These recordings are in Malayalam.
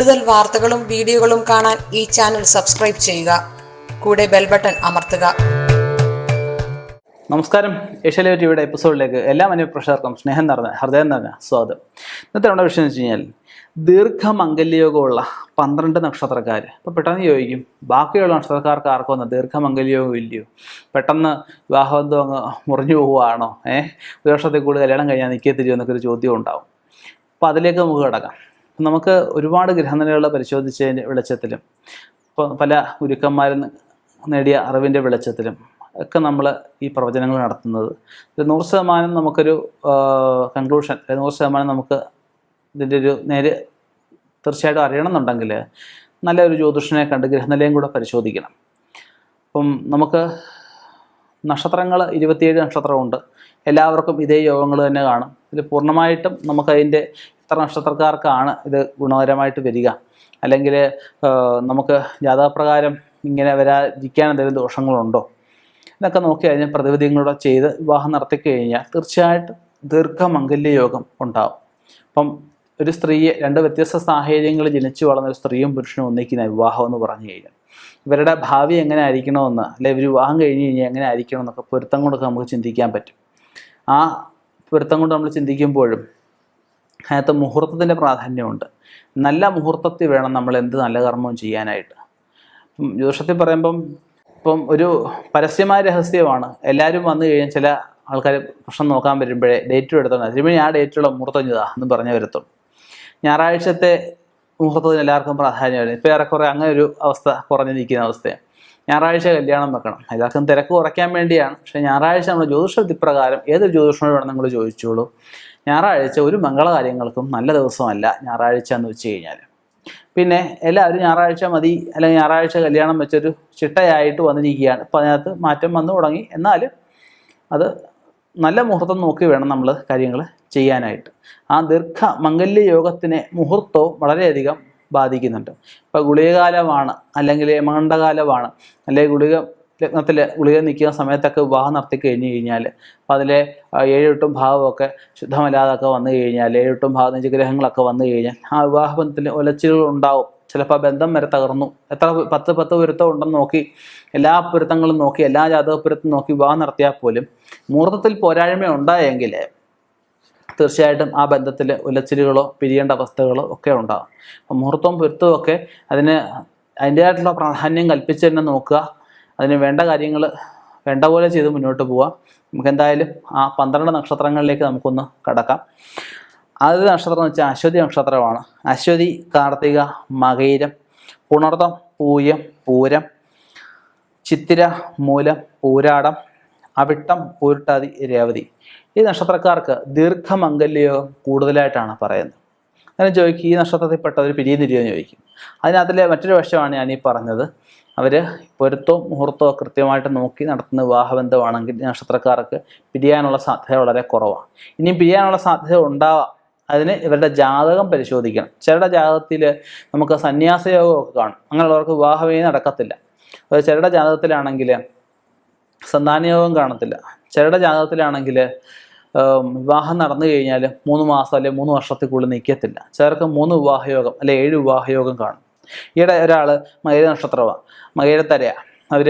കൂടുതൽ വാർത്തകളും വീഡിയോകളും കാണാൻ ഈ ചാനൽ സബ്സ്ക്രൈബ് ചെയ്യുക. കൂടെ ബെൽ ബട്ടൺ അമർത്തുക. നമസ്കാരം. ഏഷ്യാനെറ്റ് ടിവിയുടെ എപ്പിസോഡിലേക്ക് എല്ലാ മാന്യപ്രേക്ഷകർക്കും സ്നേഹം നിറഞ്ഞ ഹൃദയം നിറഞ്ഞ സ്വാഗതം. ഇന്നത്തെ നമ്മുടെ വിഷയം എന്ന് വെച്ച് കഴിഞ്ഞാൽ ദീർഘമംഗല്യയോഗമുള്ള 12 നക്ഷത്രക്കാർ. അപ്പോൾ പെട്ടെന്ന് ചോദിക്കും, ബാക്കിയുള്ള നക്ഷത്രക്കാർക്ക് ആർക്കും ഒന്ന് ദീർഘമംഗല്യയോഗം ഇല്ലയോ? പെട്ടെന്ന് വിവാഹബന്ധം അങ്ങ് മുറിഞ്ഞു പോവുകയാണോ? ഒരു വർഷത്തിൽ കൂടുതൽ കല്യാണം കഴിഞ്ഞാൽ നിൽക്കത്തില്ലയോ എന്നൊക്കെ ഒരു ചോദ്യം ഉണ്ടാവും. അപ്പോൾ അതിലേക്ക് നമുക്ക് കിടക്കാം. നമുക്ക് ഒരുപാട് ഗ്രഹനിലകൾ പരിശോധിച്ചതിൻ്റെ വെളിച്ചത്തിലും ഇപ്പോൾ പല ഗുരുക്കന്മാരും നേടിയ അറിവിൻ്റെ വെളിച്ചത്തിലും ഒക്കെ നമ്മൾ ഈ പ്രവചനങ്ങൾ നടത്തുന്നത് 100% നമുക്കൊരു കൺക്ലൂഷൻ, 100% നമുക്ക് ഇതിൻ്റെ ഒരു നേര് തീർച്ചയായിട്ടും അറിയണമെന്നുണ്ടെങ്കിൽ നല്ലൊരു ജ്യോതിഷനെ കണ്ട് ഗ്രഹനിലയം കൂടെ പരിശോധിക്കണം. അപ്പം നമുക്ക് നക്ഷത്രങ്ങൾ 27 നക്ഷത്രമുണ്ട്. എല്ലാവർക്കും ഇതേ യോഗങ്ങൾ തന്നെ കാണും. ഇതിൽ പൂർണ്ണമായിട്ടും നമുക്കതിൻ്റെ ഇത്ര നക്ഷത്രക്കാർക്കാണ് ഇത് ഗുണകരമായിട്ട് വരിക, അല്ലെങ്കിൽ നമുക്ക് ജാതകപ്രകാരം ഇങ്ങനെ വരാതിരിക്കാൻ എന്തെങ്കിലും ദോഷങ്ങളുണ്ടോ ഇതൊക്കെ നോക്കി അതിന് പ്രതിവിധികളൂടെ ചെയ്ത് വിവാഹം നടത്തി കഴിഞ്ഞാൽ തീർച്ചയായിട്ടും ദീർഘമംഗല്യ യോഗം ഉണ്ടാവും. അപ്പം ഒരു സ്ത്രീയെ 2 വ്യത്യസ്ത സാഹചര്യങ്ങളിൽ ജനിച്ചു വളർന്ന ഒരു സ്ത്രീയും പുരുഷനും ഒന്നിക്കുന്ന വിവാഹം എന്ന് പറഞ്ഞു കഴിഞ്ഞാൽ ഇവരുടെ ഭാവി എങ്ങനെ ആയിരിക്കണമെന്ന്, അല്ലെങ്കിൽ ഇവർ വിവാഹം കഴിഞ്ഞ് കഴിഞ്ഞാൽ എങ്ങനെ ആയിരിക്കണം എന്നൊക്കെ പൊരുത്തം കൊണ്ടൊക്കെ നമുക്ക് ചിന്തിക്കാൻ പറ്റും. ആ പൊരുത്തം കൊണ്ട് നമ്മൾ ചിന്തിക്കുമ്പോഴും അതിനകത്ത് മുഹൂർത്തത്തിൻ്റെ പ്രാധാന്യമുണ്ട്. നല്ല മുഹൂർത്തത്തിൽ വേണം നമ്മൾ എന്ത് നല്ല കർമ്മവും ചെയ്യാനായിട്ട്. ജ്യോതിഷത്തിൽ പറയുമ്പം ഇപ്പം ഒരു പരസ്യമായ രഹസ്യമാണ്. എല്ലാവരും വന്നു കഴിഞ്ഞാൽ ചില ആൾക്കാർ പ്രശ്നം നോക്കാൻ വരുമ്പോഴേ ഡേറ്റും എടുത്തോണ്ട് അതിന് ആ ഡേറ്റുള്ള മുഹൂർത്തം ചെയ്താ എന്ന് പറഞ്ഞേ വരത്തുള്ളൂ. ഞായറാഴ്ചത്തെ മുഹൂർത്തത്തിന് എല്ലാവർക്കും പ്രാധാന്യമാണ്. ഇപ്പോൾ ഏറെക്കുറെ അങ്ങനെ ഒരു അവസ്ഥ കുറഞ്ഞു നിൽക്കുന്ന അവസ്ഥയാണ്. ഞായറാഴ്ച കല്യാണം വെക്കണം, എല്ലാവർക്കും തിരക്ക് കുറയ്ക്കാൻ വേണ്ടിയാണ്. പക്ഷേ ഞായറാഴ്ച നമ്മൾ ജ്യോതിഷവിധിപ്രകാരം ഏതൊരു ജ്യോതിഷനോട് വേണം നിങ്ങൾ ചോദിച്ചോളൂ. ഞായറാഴ്ച ഒരു മംഗളകാര്യങ്ങൾക്കും നല്ല ദിവസമല്ല ഞായറാഴ്ച എന്ന് വെച്ച് കഴിഞ്ഞാൽ. പിന്നെ എല്ലാവരും ഞായറാഴ്ച മതി, അല്ലെങ്കിൽ ഞായറാഴ്ച കല്യാണം വെച്ചൊരു ചിട്ടയായിട്ട് വന്നിരിക്കുകയാണ്. അപ്പോൾ അതിനകത്ത് മാറ്റം വന്നു തുടങ്ങി. എന്നാലും അത് നല്ല മുഹൂർത്തം നോക്കി വേണം നമ്മൾ കാര്യങ്ങൾ ചെയ്യാനായിട്ട്. ആ ദീർഘമംഗല്യ യോഗത്തിനെ മുഹൂർത്തവും വളരെയധികം ബാധിക്കുന്നുണ്ട്. ഇപ്പോൾ ഗുളികകാലമാണ്, അല്ലെങ്കിൽ യമകണ്ഠകാലമാണ്, അല്ലെങ്കിൽ ലഗ്നത്തിൽ ഗുളിക നിൽക്കുന്ന സമയത്തൊക്കെ വിവാഹം നടത്തി കഴിഞ്ഞ് കഴിഞ്ഞാൽ അപ്പോൾ അതിലെ 7-8 ഭാവമൊക്കെ ശുദ്ധമല്ലാതൊക്കെ വന്നു കഴിഞ്ഞാൽ, 7-8 ഭാവം നിജഗ്രഹങ്ങളൊക്കെ വന്നു കഴിഞ്ഞാൽ ആ വിവാഹബന്ധത്തിൽ ഒലച്ചിലുകൾ ഉണ്ടാവും. ചിലപ്പോൾ ബന്ധം വരെ തകർന്നു. എത്ര 10 പൊരുത്തം ഉണ്ടെന്ന് നോക്കി, എല്ലാ പൊരുത്തങ്ങളും നോക്കി, എല്ലാ ജാതകപ്പൊരുത്തം നോക്കി വിവാഹം നടത്തിയാൽ പോലും മുഹൂർത്തത്തിൽ പോരായ്മ ഉണ്ടായെങ്കിൽ തീർച്ചയായിട്ടും ആ ബന്ധത്തിൽ ഉലച്ചിലുകളോ പിരിയേണ്ട അവസ്ഥകളോ ഒക്കെ ഉണ്ടാകും. അപ്പം മുഹൂർത്തവും പൊരുത്തവും ഒക്കെ അതിൻ്റേതായിട്ടുള്ള പ്രാധാന്യം കൽപ്പിച്ച് തന്നെ നോക്കുക. അതിന് വേണ്ട കാര്യങ്ങൾ വേണ്ട പോലെ ചെയ്ത് മുന്നോട്ട് പോവാം. നമുക്ക് എന്തായാലും ആ 12 നക്ഷത്രങ്ങളിലേക്ക് നമുക്കൊന്ന് കടക്കാം. ആദ്യത്തെ നക്ഷത്രം എന്ന് വെച്ചാൽ അശ്വതി നക്ഷത്രമാണ്. അശ്വതി, കാർത്തിക, മകയിരം, പുണർതം, പൂയം, പൂരം, ചിത്തിര, മൂലം, പൂരാടം, അവിട്ടം, പൂരുട്ടാതി, രേവതി. ഈ നക്ഷത്രക്കാർക്ക് ദീർഘമംഗല്യയോഗം കൂടുതലായിട്ടാണ് പറയുന്നത്. അങ്ങനെ ചോദിക്കും, ഈ നക്ഷത്രത്തിൽപ്പെട്ടവർ പിരിയുന്നില്ലയോ ചോദിക്കും. അതിനകത്തിലെ മറ്റൊരു വശമാണ് ഞാൻ ഈ പറഞ്ഞത്. അവർ പൊരുത്തവും മുഹൂർത്തവും കൃത്യമായിട്ട് നോക്കി നടത്തുന്ന വിവാഹബന്ധമാണെങ്കിൽ നക്ഷത്രക്കാർക്ക് പിരിയാനുള്ള സാധ്യത വളരെ കുറവാണ്. ഇനിയും പിരിയാനുള്ള സാധ്യത ഉണ്ടാവാം. അതിന് ഇവരുടെ ജാതകം പരിശോധിക്കണം. ചിലരുടെ ജാതകത്തിൽ നമുക്ക് സന്യാസയോഗമൊക്കെ കാണും. അങ്ങനെയുള്ളവർക്ക് വിവാഹമേ നടക്കത്തില്ല. അത് ചിലരുടെ ജാതകത്തിലാണെങ്കിൽ സന്താനയോഗം കാണത്തില്ല. ചിലരുടെ ജാതകത്തിലാണെങ്കിൽ വിവാഹം നടന്നു കഴിഞ്ഞാൽ 3 മാസം അല്ലെങ്കിൽ 3 വർഷത്തിനുള്ളിൽ നിൽക്കത്തില്ല. ചിലർക്ക് 3 വിവാഹയോഗം അല്ലെ 7 വിവാഹയോഗം കാണും. ഈയിടെ ഒരാൾ മകയിര നക്ഷത്രമാണ്, മകയിരത്തരയാണ്. അവർ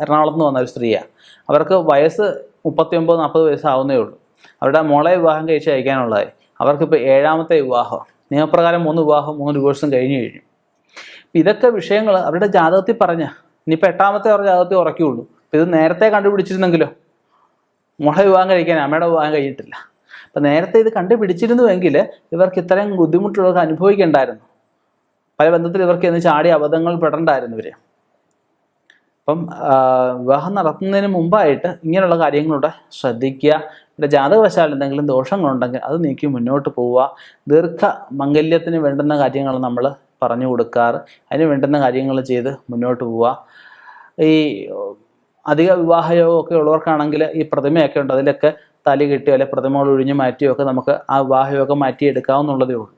എറണാകുളത്ത് നിന്ന് വന്ന ഒരു സ്ത്രീയാണ്. അവർക്ക് വയസ്സ് 39-40 വയസ്സാവുന്നേ ഉള്ളൂ. അവരുടെ മോളെ വിവാഹം കഴിച്ച് അയക്കാനുള്ളതായി. അവർക്കിപ്പോൾ 7ാമത്തെ വിവാഹം. നിയമപ്രകാരം 3 വിവാഹം 3 ഡിവോഴ്സും കഴിഞ്ഞു. ഇതൊക്കെ വിഷയങ്ങൾ അവരുടെ ജാതകത്തിൽ പറഞ്ഞ ഇനിയിപ്പോൾ 8ാമത്തെ അവരുടെ ജാതകത്തിൽ ഉറക്കുകയുള്ളൂ. അപ്പോൾ ഇത് നേരത്തെ കണ്ടുപിടിച്ചിരുന്നെങ്കിലോ, മോളെ വിവാഹം കഴിക്കാൻ അമ്മയുടെ വിവാഹം കഴിഞ്ഞിട്ടില്ല. അപ്പം നേരത്തെ ഇത് കണ്ടുപിടിച്ചിരുന്നുവെങ്കിൽ ഇവർക്ക് ഇത്രയും ബുദ്ധിമുട്ടുള്ളവർക്ക് അനുഭവിക്കേണ്ടായിരുന്നു. പല ബന്ധത്തിൽ ഇവർക്ക് എന്ന് ചാടി അബദ്ധങ്ങൾ പെടണ്ടായിരുന്നു ഇവർ. അപ്പം വിവാഹം നടത്തുന്നതിന് മുമ്പായിട്ട് ഇങ്ങനെയുള്ള കാര്യങ്ങളുടെ ശ്രദ്ധിക്കുക. ഇവിടെ ജാതകവശാൽ എന്തെങ്കിലും ദോഷങ്ങളുണ്ടെങ്കിൽ അത് നീക്കി മുന്നോട്ട് പോവുക. ദീർഘമംഗല്യത്തിന് വേണ്ടുന്ന കാര്യങ്ങൾ നമ്മൾ പറഞ്ഞു കൊടുക്കാറ്, അതിന് വേണ്ടുന്ന കാര്യങ്ങൾ ചെയ്ത് മുന്നോട്ട് പോവുക. ഈ അധിക വിവാഹയോഗമൊക്കെ ഉള്ളവർക്കാണെങ്കിൽ ഈ പ്രതിമയൊക്കെ ഉണ്ട്, അതിലൊക്കെ തലി കെട്ടിയോ അല്ലെങ്കിൽ പ്രതിമകൾ ഒഴിഞ്ഞു മാറ്റിയോ ഒക്കെ നമുക്ക് ആ വിവാഹയോഗം മാറ്റിയെടുക്കാവുന്നുള്ളതേ ഉള്ളൂ.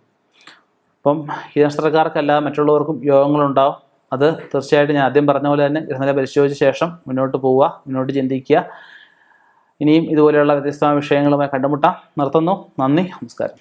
അപ്പം ഈ നക്ഷത്രക്കാർക്കല്ലാതെ മറ്റുള്ളവർക്കും യോഗങ്ങളുണ്ടാവും. അത് തീർച്ചയായിട്ടും ഞാൻ ആദ്യം പറഞ്ഞ പോലെ തന്നെ ഗ്രഹനില പരിശോധിച്ച ശേഷം മുന്നോട്ട് പോവുക, മുന്നോട്ട് ചിന്തിക്കുക. ഇനിയും ഇതുപോലെയുള്ള വ്യത്യസ്തമായ വിഷയങ്ങളുമായി കണ്ടുമുട്ടാം. നിർത്തുന്നു. നന്ദി, നമസ്കാരം.